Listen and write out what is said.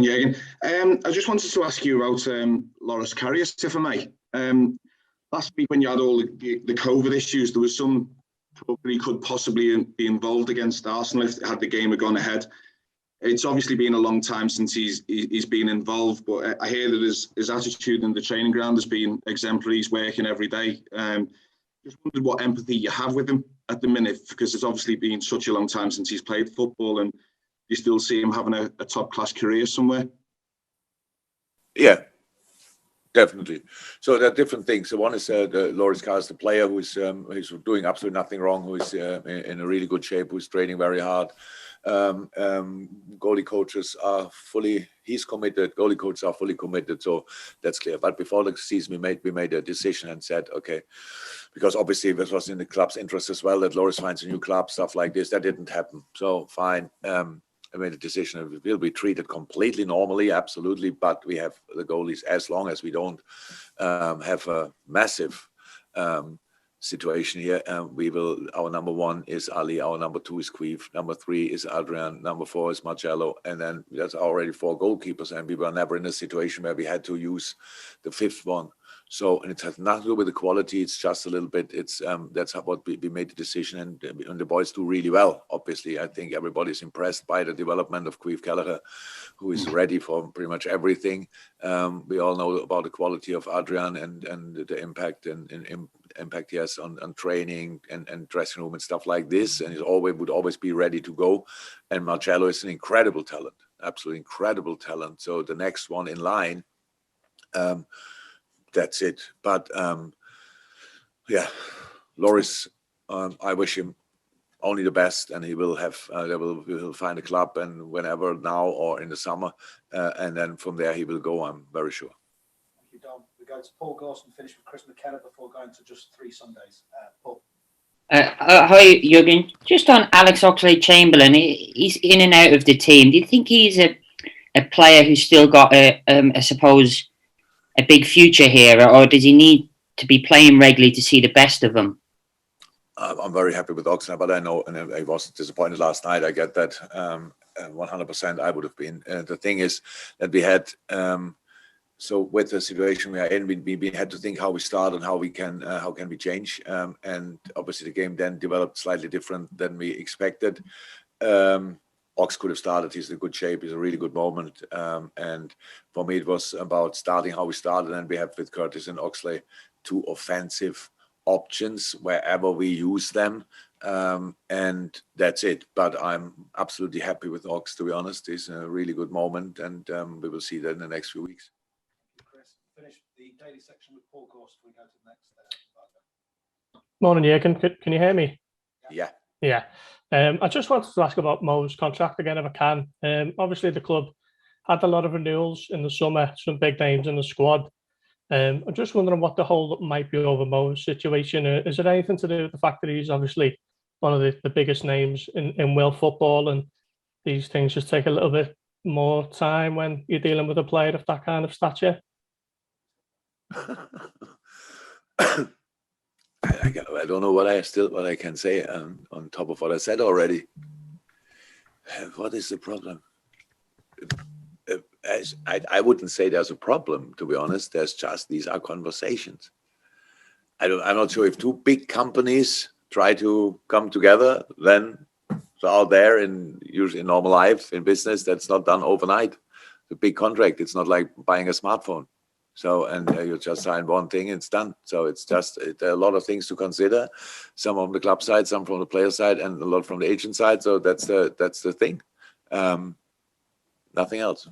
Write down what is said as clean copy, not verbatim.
Jürgen. I just wanted to ask you about Loris Karius, if I may. Last week when you had all the COVID issues, there was some talk that he could possibly be involved against Arsenal if had the game gone ahead. It's obviously been a long time since he's been involved, but I hear that his attitude in the training ground has been exemplary. He's working every day. Just wondered what empathy you have with him at the minute, because it's obviously been such a long time since he's played football, and you still see him having a top-class career somewhere. Yeah, definitely. So there are different things. So one is the Loris Karius, the player who's doing absolutely nothing wrong, who is in a really good shape, who's training very hard. Goalie coaches are he's committed, goalie coaches are fully committed, so that's clear. But before the season, we made a decision and said, okay, because obviously this was in the club's interest as well, that Loris finds a new club, stuff like this. That didn't happen. So fine. I made a decision. It will be treated completely normally, absolutely. But we have the goalies, as long as we don't have a massive situation here. Our number one is Ali, our number two is Queef, number three is Adrian, number four is Marcello, and then that's already 4 goalkeepers, and we were never in a situation where we had to use the 5th one. So, and it has nothing to do with the quality. It's just a little bit. It's that's what we made the decision, and the boys do really well. Obviously, I think everybody's impressed by the development of Queef Gallagher, who is ready for pretty much everything. We all know about the quality of Adrian and the impact and impact he has on training and dressing room and stuff like this, and he would always be ready to go. And Marcello is an incredible talent, absolutely incredible talent. So the next one in line. That's it. But yeah, Loris, I wish him only the best, and he will have will find a club, and whenever, now or in the summer, and then from there he will go, I'm very sure. Thank you, Dom. We go to Paul Gorst and finish with Chris McKenna before going to just 3 Sundays. Paul. Hi, Jürgen. Just on Alex Oxlade-Chamberlain, he's in and out of the team. Do you think he's a player who's still got I suppose, a big future here, or does he need to be playing regularly to see the best of him? I'm very happy with Oxlade, but I know, and I was disappointed last night. I get that 100%. I would have been. The thing is that we had, so with the situation we are in, we had to think how we start and how we can change. And obviously the game then developed slightly different than we expected. Ox could have started. He's in good shape. He's a really good moment. And for me, it was about starting how we started. And we have with Curtis and Oxlade 2 offensive options wherever we use them. And that's it. But I'm absolutely happy with Ox, to be honest. He's a really good moment. And we will see that in the next few weeks. Thank you, Chris. Finish the daily section with Paul Gorst. We go to the next. Morning, Jürgen. Can you hear me? Yeah. Yeah. I just wanted to ask about Mo's contract again, if I can. Obviously, the club had a lot of renewals in the summer, some big names in the squad. I'm just wondering what the hold-up might be over Mo's situation. Is it anything to do with the fact that he's obviously one of the biggest names in world football, and these things just take a little bit more time when you're dealing with a player of that kind of stature? I don't know what I can say on top of what I said already. What is the problem? I wouldn't say there's a problem, to be honest. There's just, these are conversations. I'm not sure if 2 big companies try to come together, then it's out there usually in normal life, in business, that's not done overnight. It's a big contract. It's not like buying a smartphone. So, and you just sign one thing, it's done. So it's just, there are a lot of things to consider. Some from the club side, some from the player side, and a lot from the agent side. So that's the thing. Nothing else.